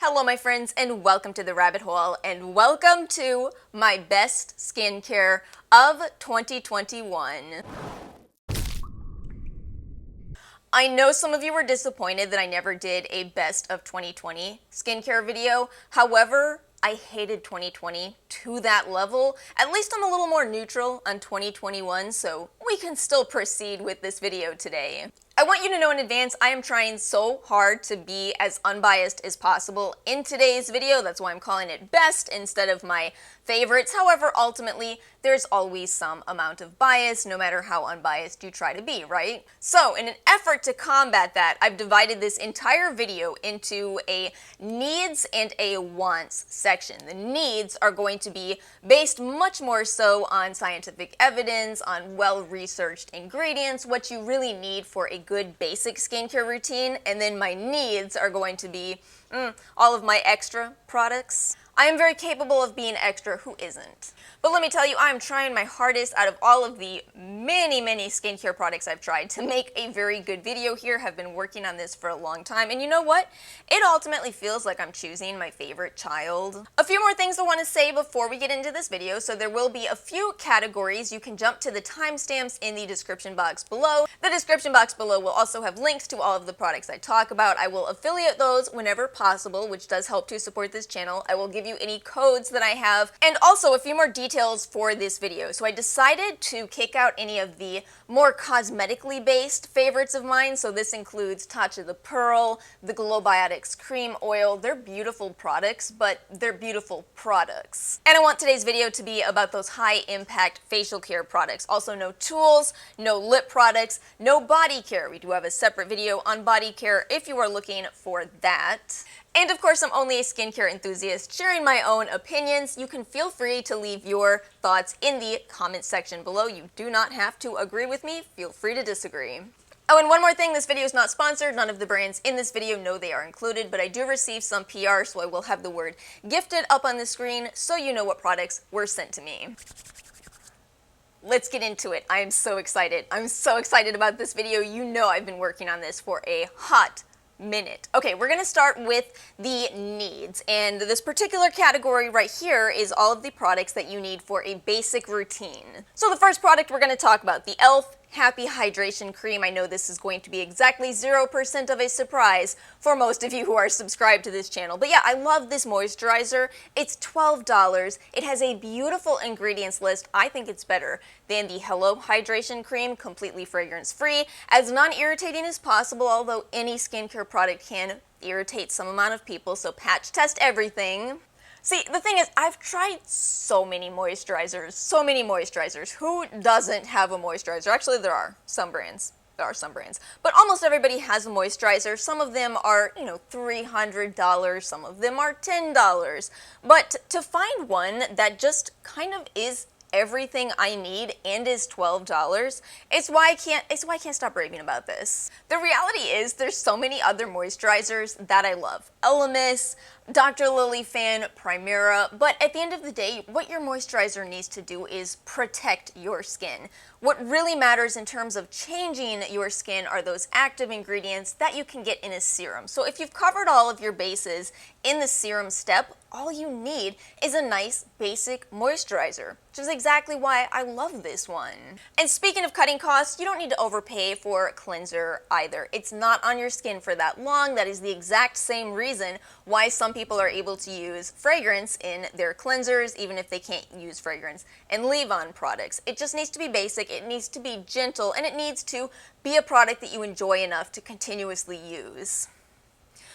Hello my friends and welcome to the rabbit hole and welcome to my best skincare of 2021. I know some of you were disappointed that I never did a best of 2020 skincare video. However, I hated 2020 to that level. At least I'm a little more neutral on 2021, so we can still proceed with this video today. I want you to know in advance, I am trying so hard to be as unbiased as possible in today's video. That's why I'm calling it best instead of my favorites. However, ultimately, there's always some amount of bias, no matter how unbiased you try to be, right? So, in an effort to combat that, I've divided this entire video into a needs and a wants section. The needs are going to be based much more so on scientific evidence, on well-researched ingredients, what you really need for a good basic skincare routine, and then my needs are going to be all of my extra products. I am very capable of being extra, who isn't? But let me tell you, I'm trying my hardest out of all of the many skincare products I've tried to make a very good video here. Have been working on this for a long time, and you know what? It ultimately feels like I'm choosing my favorite child. A few more things I want to say before we get into this video. So there will be a few categories. You can jump to the timestamps in the description box below. The description box below will also have links to all of the products I talk about. I will affiliate those whenever possible, which does help to support this channel. I will give you any codes that I have, and also a few more details for this video. So I decided to kick out any of the more cosmetically based favorites of mine. So this includes Touch of the Pearl, the Glow Biotics Cream Oil. They're beautiful products, but they're beautiful products. And I want today's video to be about those high impact facial care products. Also no tools, no lip products, no body care. We do have a separate video on body care if you are looking for that. And of course, I'm only a skincare enthusiast sharing my own opinions. You can feel free to leave your thoughts in the comment section below. You do not have to agree with me. Feel free to disagree. Oh, and one more thing, this video is not sponsored. None of the brands in this video know they are included, but I do receive some PR, so I will have the word gifted up on the screen so you know what products were sent to me. Let's get into it. I am so excited. I'm so excited about this video. You know I've been working on this for a hot minute. Okay, we're gonna start with the needs, and this particular category right here is all of the products that you need for a basic routine. So the first product we're gonna talk about, the e.l.f. Happy Hydration Cream. I know this is going to be exactly 0% of a surprise for most of you who are subscribed to this channel. But yeah, I love this moisturizer. It's $12. It has a beautiful ingredients list. I think it's better than the Hello Hydration Cream, completely fragrance-free, as non-irritating as possible, although any skincare product can irritate some amount of people, so patch test everything. See, the thing is, I've tried so many moisturizers. Who doesn't have a moisturizer? Actually, there are some brands. But almost everybody has a moisturizer. Some of them are, $300. Some of them are $10. But to find one that just kind of is everything I need and is $12, it's why I can't stop raving about this. The reality is there's so many other moisturizers that I love. Elemis, Dr. Lily Fan, Primera, but at the end of the day, what your moisturizer needs to do is protect your skin. What really matters in terms of changing your skin are those active ingredients that you can get in a serum. So if you've covered all of your bases in the serum step, all you need is a nice basic moisturizer, which is exactly why I love this one. And speaking of cutting costs, you don't need to overpay for a cleanser either. It's not on your skin for that long. That is the exact same reason why some people are able to use fragrance in their cleansers, even if they can't use fragrance and leave-on products. It just needs to be basic, it needs to be gentle, and it needs to be a product that you enjoy enough to continuously use.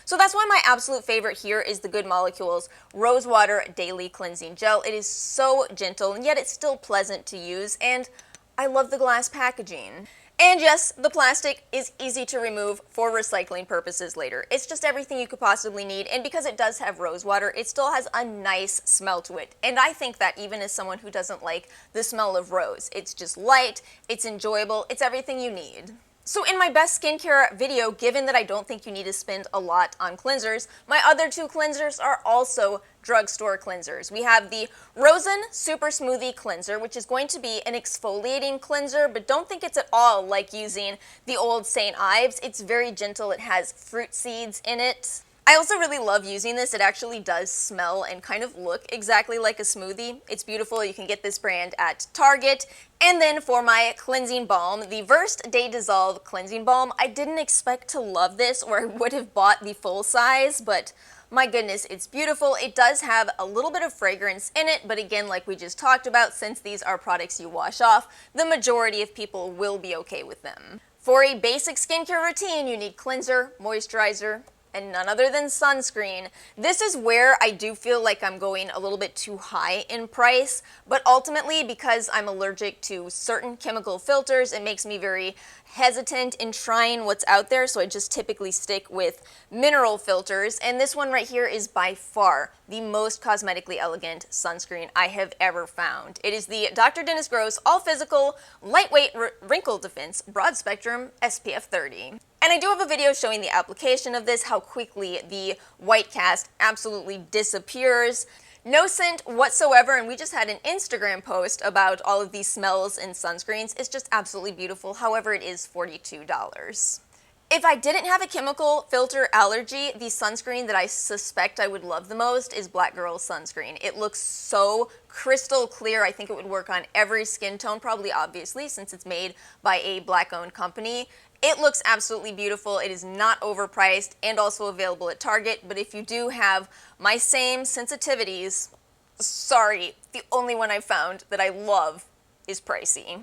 So that's why my absolute favorite here is the Good Molecules Rose Water Daily Cleansing Gel. It is so gentle, and yet it's still pleasant to use, and I love the glass packaging. And yes, the plastic is easy to remove for recycling purposes later. It's just everything you could possibly need, and because it does have rose water, it still has a nice smell to it. And I think that even as someone who doesn't like the smell of rose, it's just light, it's enjoyable, it's everything you need. So in my best skincare video, given that I don't think you need to spend a lot on cleansers, my other two cleansers are also drugstore cleansers. We have the Rosen Super Smoothie Cleanser, which is going to be an exfoliating cleanser, but don't think it's at all like using the old St. Ives. It's very gentle. It has fruit seeds in it. I also really love using this. It actually does smell and kind of look exactly like a smoothie. It's beautiful. You can get this brand at Target. And then for my cleansing balm, the Versed Day Dissolve Cleansing Balm. I didn't expect to love this, or I would have bought the full size, but my goodness, it's beautiful. It does have a little bit of fragrance in it, but again, like we just talked about, since these are products you wash off, the majority of people will be okay with them. For a basic skincare routine, you need cleanser, moisturizer, and none other than sunscreen. This is where I do feel like I'm going a little bit too high in price, but ultimately because I'm allergic to certain chemical filters, it makes me very hesitant in trying what's out there, so I just typically stick with mineral filters, and this one right here is by far the most cosmetically elegant sunscreen I have ever found. It is the Dr. Dennis Gross All Physical Lightweight Wrinkle Defense Broad Spectrum SPF 30. And I do have a video showing the application of this, how quickly the white cast absolutely disappears. No scent whatsoever, and we just had an Instagram post about all of these smells in sunscreens. It's just absolutely beautiful. However, it is $42. If I didn't have a chemical filter allergy, the sunscreen that I suspect I would love the most is Black Girl sunscreen. It looks so crystal clear. I think it would work on every skin tone, probably obviously, since it's made by a Black-owned company. It looks absolutely beautiful. It is not overpriced and also available at Target, but if you do have my same sensitivities, sorry, the only one I've found that I love is pricey.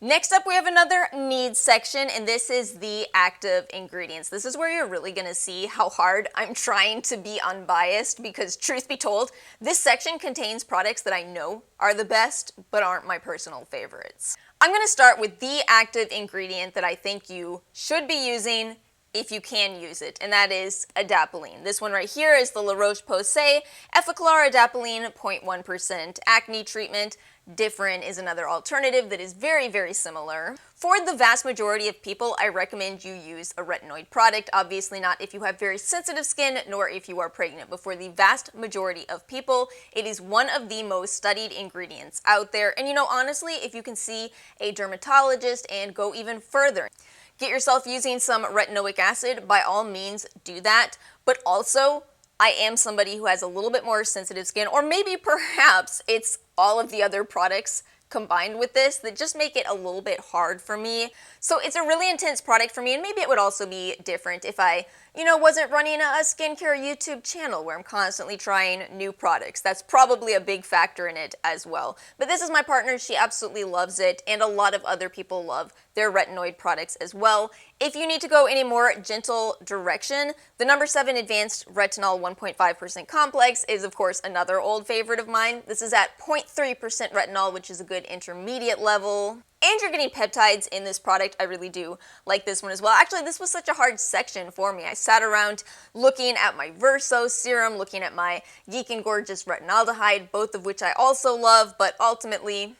Next up, we have another needs section, and this is the active ingredients. This is where you're really going to see how hard I'm trying to be unbiased, because truth be told, this section contains products that I know are the best, but aren't my personal favorites. I'm going to start with the active ingredient that I think you should be using if you can use it, and that is adapalene. This one right here is the La Roche-Posay Effaclar Adapalene 0.1% acne treatment. Different is another alternative that is very, very similar. For the vast majority of people, I recommend you use a retinoid product. Obviously not if you have very sensitive skin, nor if you are pregnant, but for the vast majority of people, it is one of the most studied ingredients out there. And you know, honestly, if you can see a dermatologist and go even further, get yourself using some retinoic acid, by all means do that. But also, I am somebody who has a little bit more sensitive skin, or maybe perhaps it's all of the other products combined with this that just make it a little bit hard for me. So it's a really intense product for me, and maybe it would also be different if I, wasn't running a skincare YouTube channel where I'm constantly trying new products. That's probably a big factor in it as well. But this is my partner. She absolutely loves it, and a lot of other people love their retinoid products as well. If you need to go in a more gentle direction, the number 7 Advanced Retinol 1.5% Complex is, of course, another old favorite of mine. This is at 0.3% retinol, which is a good intermediate level. And you're getting peptides in this product. I really do like this one as well. Actually, this was such a hard section for me. I sat around looking at my Verso serum, looking at my Geek and Gorgeous retinaldehyde, both of which I also love, but ultimately,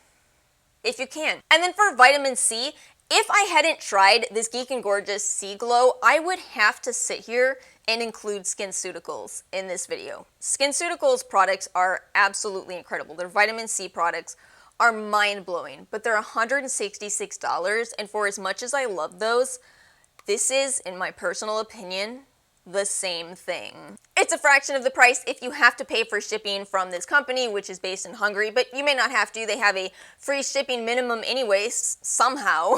if you can. And then for vitamin C, if I hadn't tried this Geek and Gorgeous C Glow, I would have to sit here and include SkinCeuticals in this video. SkinCeuticals products are absolutely incredible. Their vitamin C products are mind-blowing, but they're $166, and for as much as I love those, this is, in my personal opinion, the same thing. It's a fraction of the price if you have to pay for shipping from this company, which is based in Hungary, but you may not have to. They have a free shipping minimum anyways, somehow.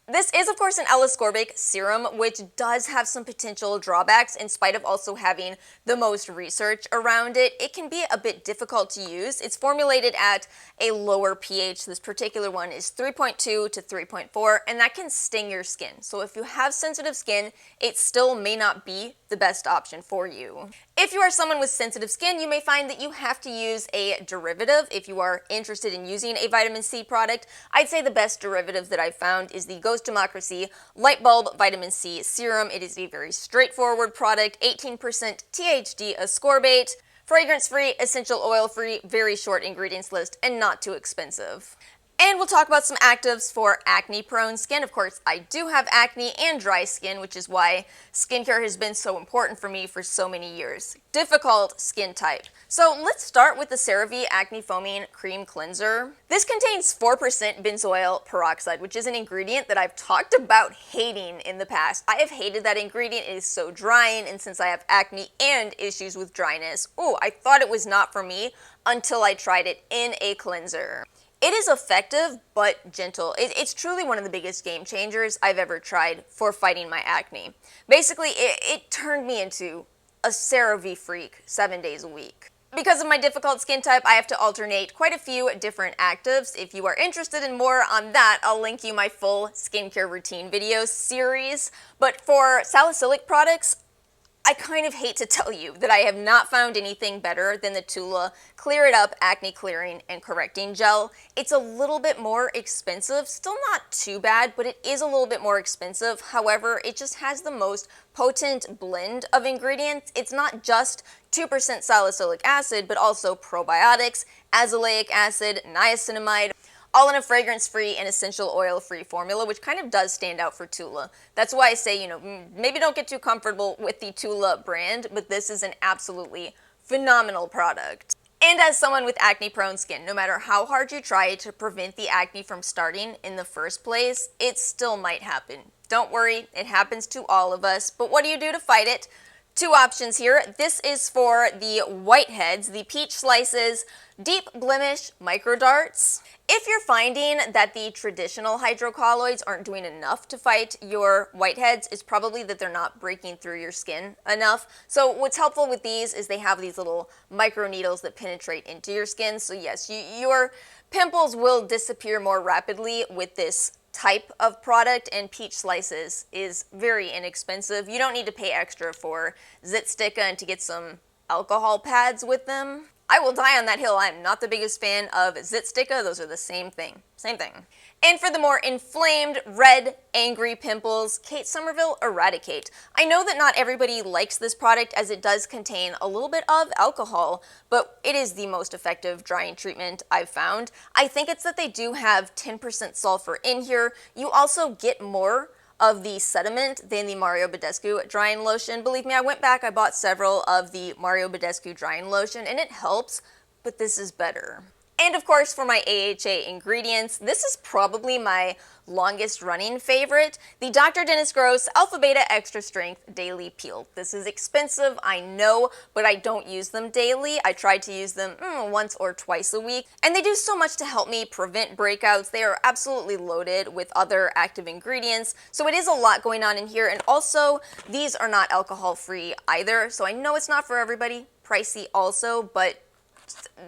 This is, of course, an L-ascorbic serum, which does have some potential drawbacks in spite of also having the most research around it. It can be a bit difficult to use. It's formulated at a lower pH. This particular one is 3.2 to 3.4, and that can sting your skin. So if you have sensitive skin, it still may not be the best option for you. If you are someone with sensitive skin, you may find that you have to use a derivative if you are interested in using a vitamin C product. I'd say the best derivative that I've found is the Ghost Democracy Light Bulb Vitamin C Serum. It is a very straightforward product, 18% THD ascorbate, fragrance-free, essential oil-free, very short ingredients list, and not too expensive. And we'll talk about some actives for acne-prone skin. Of course, I do have acne and dry skin, which is why skincare has been so important for me for so many years. Difficult skin type. So let's start with the CeraVe Acne Foaming Cream Cleanser. This contains 4% benzoyl peroxide, which is an ingredient that I've talked about hating in the past. I have hated that ingredient. It is so drying, and since I have acne and issues with dryness, I thought it was not for me until I tried it in a cleanser. It is effective, but gentle. It's truly one of the biggest game changers I've ever tried for fighting my acne. Basically, it turned me into a CeraVe freak 7 days a week. Because of my difficult skin type, I have to alternate quite a few different actives. If you are interested in more on that, I'll link you my full skincare routine video series. But for salicylic products, I kind of hate to tell you that I have not found anything better than the Tula Clear It Up Acne Clearing and Correcting Gel. It's a little bit more expensive, still not too bad, but it is a little bit more expensive. However, it just has the most potent blend of ingredients. It's not just 2% salicylic acid, but also probiotics, azelaic acid, niacinamide, all in a fragrance-free and essential oil-free formula, which kind of does stand out for Tula. That's why I say, maybe don't get too comfortable with the Tula brand, but this is an absolutely phenomenal product. And as someone with acne-prone skin, no matter how hard you try to prevent the acne from starting in the first place, it still might happen. Don't worry, it happens to all of us, but what do you do to fight it? Two options here. This is for the whiteheads, the peach slices, deep blemish micro darts. If you're finding that the traditional hydrocolloids aren't doing enough to fight your whiteheads, it's probably that they're not breaking through your skin enough. So what's helpful with these is they have these little micro needles that penetrate into your skin. So yes, your pimples will disappear more rapidly with this type of product, and peach slices is very inexpensive. You don't need to pay extra for Zit Sticka and to get some alcohol pads with them. I will die on that hill. I'm not the biggest fan of Zit Sticka. Those are the same thing. Same thing. And for the more inflamed, red, angry pimples, Kate Somerville Eradicate. I know that not everybody likes this product as it does contain a little bit of alcohol, but it is the most effective drying treatment I've found. I think it's that they do have 10% sulfur in here. You also get more of the sediment than the Mario Badescu drying lotion. Believe me, I went back, I bought several of the Mario Badescu drying lotion, and it helps, but this is better. And of course, for my AHA ingredients, this is probably my longest running favorite, the Dr. Dennis Gross Alpha Beta Extra Strength Daily Peel. This is expensive, I know, but I don't use them daily. I try to use them once or twice a week, and they do so much to help me prevent breakouts. They are absolutely loaded with other active ingredients, so it is a lot going on in here, and also, these are not alcohol-free either, so I know it's not for everybody, pricey also, but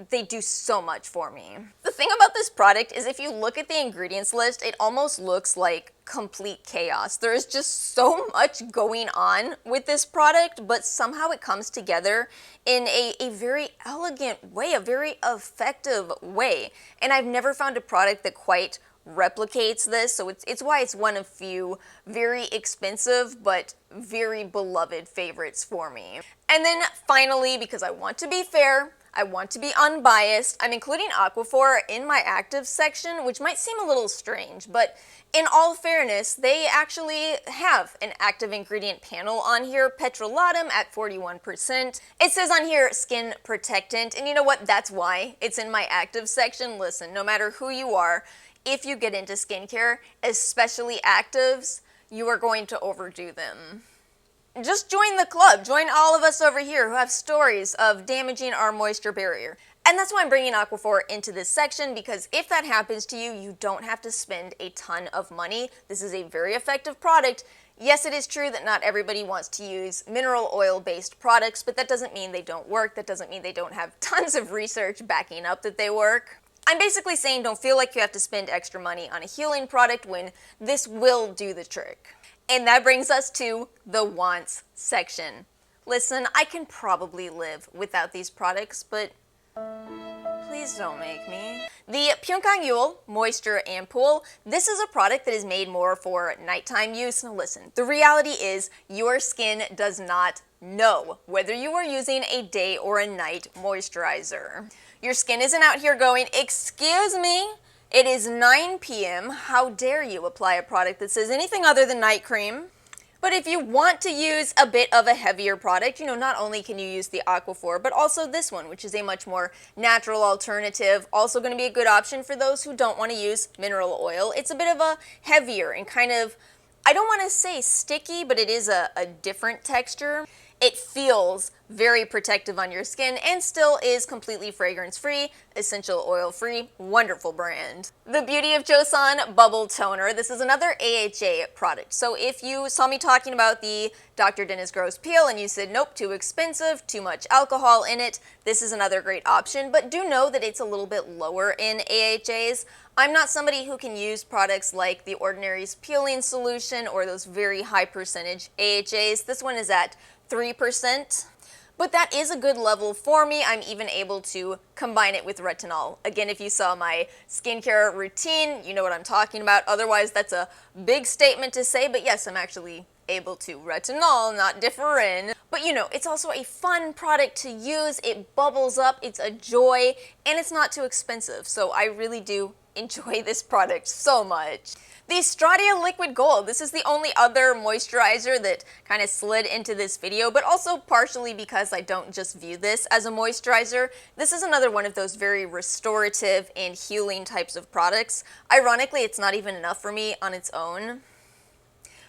they do so much for me. The thing about this product is if you look at the ingredients list, it almost looks like complete chaos. There is just so much going on with this product, but somehow it comes together in a very elegant way, a very effective way. And I've never found a product that quite replicates this, so it's why it's one of few very expensive but very beloved favorites for me. And then finally, because I want to be fair, I want to be unbiased, I'm including Aquaphor in my active section, which might seem a little strange, but in all fairness, they actually have an active ingredient panel on here, petrolatum at 41%. It says on here, skin protectant, and you know what, that's why it's in my active section. Listen, no matter who you are, if you get into skincare, especially actives, you are going to overdo them. Just join the club. Join all of us over here who have stories of damaging our moisture barrier. And that's why I'm bringing Aquaphor into this section, because if that happens to you, you don't have to spend a ton of money. This is a very effective product. Yes, it is true that not everybody wants to use mineral oil-based products, but that doesn't mean they don't work. That doesn't mean they don't have tons of research backing up that they work. I'm basically saying don't feel like you have to spend extra money on a healing product when this will do the trick. And that brings us to the wants section. Listen, I can probably live without these products, but please don't make me. The Pyeongkang Yul Moisture Ampoule. This is a product that is made more for nighttime use. Now listen, the reality is your skin does not know whether you are using a day or a night moisturizer. Your skin isn't out here going, excuse me, It is 9 p.m. How dare you apply a product that says anything other than night cream? But if you want to use a bit of a heavier product, not only can you use the Aquaphor, but also this one, which is a much more natural alternative. Also going to be a good option for those who don't want to use mineral oil. It's a bit of a heavier and kind of, I don't want to say sticky, but it is a different texture. It feels very protective on your skin and still is completely fragrance-free, essential oil-free, wonderful brand. The Beauty of Joseon Bubble Toner. This is another AHA product. So if you saw me talking about the Dr. Dennis Gross Peel and you said, nope, too expensive, too much alcohol in it, this is another great option, but do know that it's a little bit lower in AHAs. I'm not somebody who can use products like the Ordinary's peeling solution or those very high percentage AHAs. This one is at 3%, but that is a good level for me. I'm even able to combine it with retinol. Again, if you saw my skincare routine, you know what I'm talking about. Otherwise, that's a big statement to say, but yes, I'm actually able to retinol, not differin. But it's also a fun product to use. It bubbles up, it's a joy, and it's not too expensive. So I really do enjoy this product so much. The Stratia Liquid Gold. This is the only other moisturizer that kind of slid into this video, but also partially because I don't just view this as a moisturizer. This is another one of those very restorative and healing types of products. Ironically, it's not even enough for me on its own.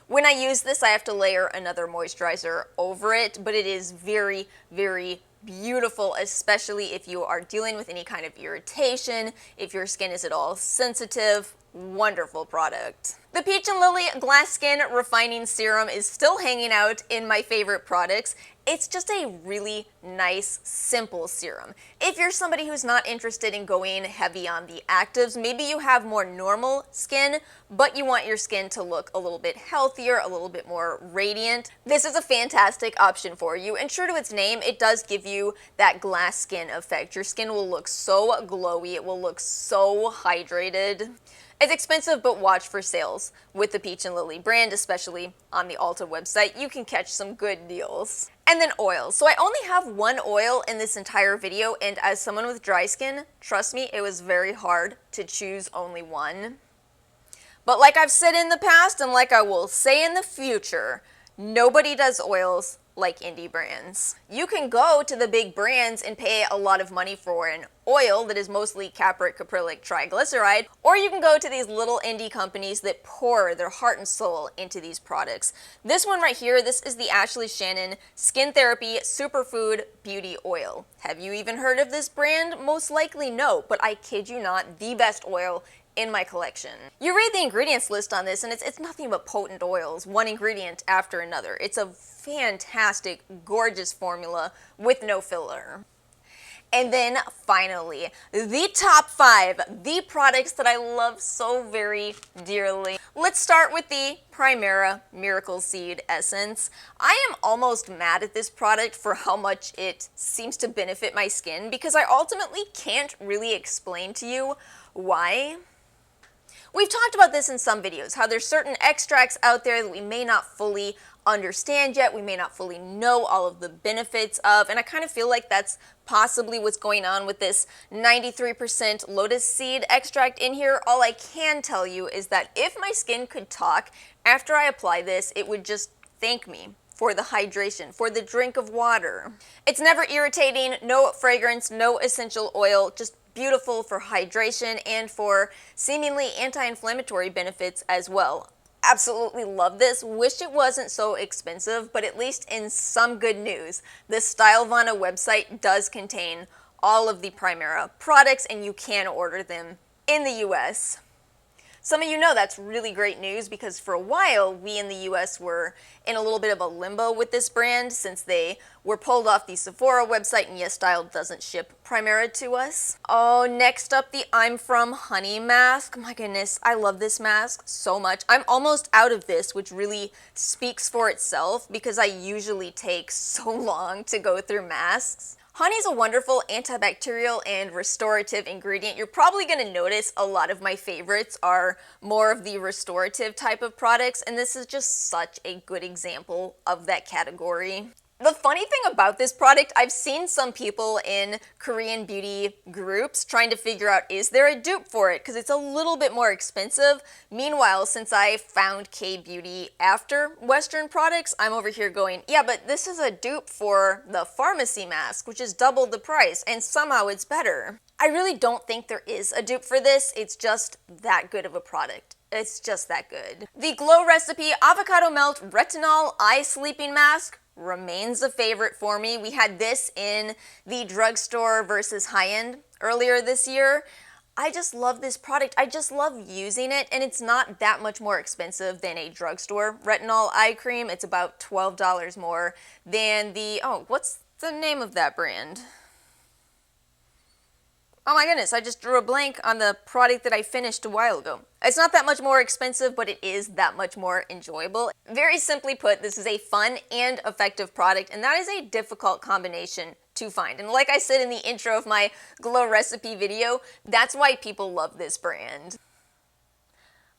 When I use this, I have to layer another moisturizer over it, but it is very, very beautiful, especially if you are dealing with any kind of irritation, if your skin is at all sensitive. Wonderful product. The Peach and Lily Glass Skin Refining Serum is still hanging out in my favorite products. It's just a really nice, simple serum. If you're somebody who's not interested in going heavy on the actives, maybe you have more normal skin, but you want your skin to look a little bit healthier, a little bit more radiant, this is a fantastic option for you. And true to its name, it does give you that glass skin effect. Your skin will look so glowy, it will look so hydrated. It's expensive, but watch for sales with the Peach and Lily brand, especially on the Ulta website. You can catch some good deals. And then oils. So I only have one oil in this entire video, and as someone with dry skin, trust me, it was very hard to choose only one. But like I've said in the past, and like I will say in the future, nobody does oils like indie brands. You can go to the big brands and pay a lot of money for an oil that is mostly capric caprylic triglyceride, or you can go to these little indie companies that pour their heart and soul into these products. This one right here, this is the Ashley Shannon Skin Therapy Superfood Beauty Oil. Have you even heard of this brand? Most likely no, but I kid you not, the best oil in my collection. You read the ingredients list on this and it's nothing but potent oils, one ingredient after another. It's a fantastic, gorgeous formula with no filler. And then finally, the top 5, the products that I love so very dearly. Let's start with the Primera Miracle Seed Essence. I am almost mad at this product for how much it seems to benefit my skin because I ultimately can't really explain to you why. We've talked about this in some videos, how there's certain extracts out there that we may not fully understand yet, we may not fully know all of the benefits of, and I kind of feel like that's possibly what's going on with this 93% lotus seed extract in here. All I can tell you is that if my skin could talk, after I apply this, it would just thank me for the hydration, for the drink of water. It's never irritating, no fragrance, no essential oil, just beautiful for hydration and for seemingly anti-inflammatory benefits as well. Absolutely love this. Wish it wasn't so expensive, but at least in some good news, the Stylevana website does contain all of the Primera products and you can order them in the US. Some of you know that's really great news because for a while we in the US were in a little bit of a limbo with this brand since they were pulled off the Sephora website and YesStyle doesn't ship Primera to us. Oh, next up the I'm From Honey mask. My goodness, I love this mask so much. I'm almost out of this, which really speaks for itself because I usually take so long to go through masks. Honey is a wonderful antibacterial and restorative ingredient. You're probably going to notice a lot of my favorites are more of the restorative type of products, and this is just such a good example of that category. The funny thing about this product, I've seen some people in Korean beauty groups trying to figure out, is there a dupe for it? Because it's a little bit more expensive. Meanwhile, since I found K-beauty after Western products, I'm over here going, yeah, but this is a dupe for the pharmacy mask, which is double the price, and somehow it's better. I really don't think there is a dupe for this. It's just that good of a product. It's just that good. The Glow Recipe Avocado Melt Retinol Eye Sleeping Mask remains a favorite for me. We had this in the drugstore versus high-end earlier this year. I just love this product. I just love using it, and it's not that much more expensive than a drugstore retinol eye cream. It's about $12 more than the, oh, what's the name of that brand? Oh my goodness, I just drew a blank on the product that I finished a while ago. It's not that much more expensive, but it is that much more enjoyable. Very simply put, this is a fun and effective product, and that is a difficult combination to find. And like I said in the intro of my Glow Recipe video, that's why people love this brand.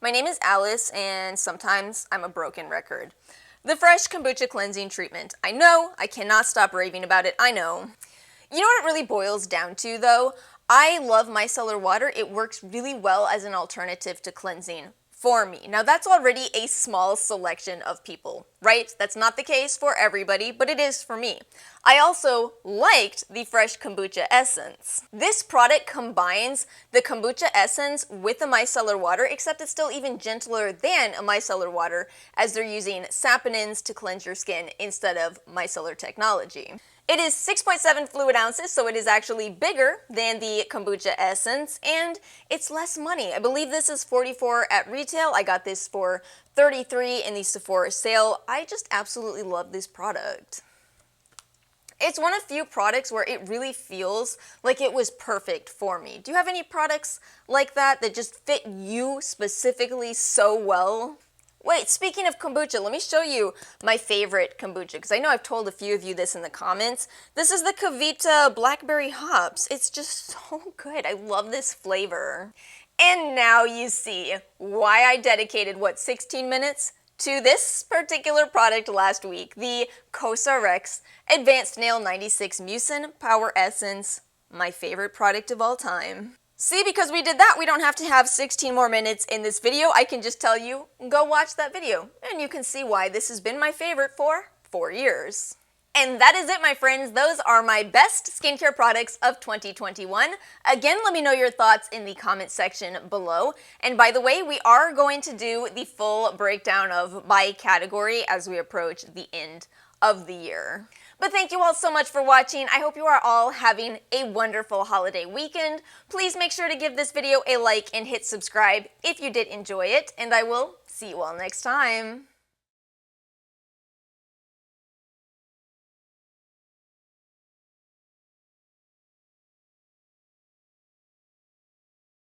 My name is Alice, and sometimes I'm a broken record. The Fresh Kombucha Cleansing Treatment. I know, I cannot stop raving about it, I know. You know what it really boils down to, though? I love micellar water. It works really well as an alternative to cleansing for me. Now that's already a small selection of people, right? That's not the case for everybody, but it is for me. I also liked the Fresh Kombucha Essence. This product combines the kombucha essence with the micellar water, except it's still even gentler than a micellar water, as they're using saponins to cleanse your skin instead of micellar technology. It is 6.7 fluid ounces, so it is actually bigger than the kombucha essence, and it's less money. I believe this is $44 at retail. I got this for $33 in the Sephora sale. I just absolutely love this product. It's one of few products where it really feels like it was perfect for me. Do you have any products like that that just fit you specifically so well? Wait, speaking of kombucha, let me show you my favorite kombucha, because I know I've told a few of you this in the comments. This is the Kavita Blackberry Hops. It's just so good. I love this flavor. And now you see why I dedicated, 16 minutes to this particular product last week, the COSRX Advanced Nail 96 Mucin Power Essence, my favorite product of all time. See, because we did that, we don't have to have 16 more minutes in this video. I can just tell you, go watch that video, and you can see why this has been my favorite for 4 years. And that is it, my friends. Those are my best skincare products of 2021. Again, let me know your thoughts in the comment section below. And by the way, we are going to do the full breakdown of by category as we approach the end of the year. But thank you all so much for watching. I hope you are all having a wonderful holiday weekend. Please make sure to give this video a like and hit subscribe if you did enjoy it, and I will see you all next time.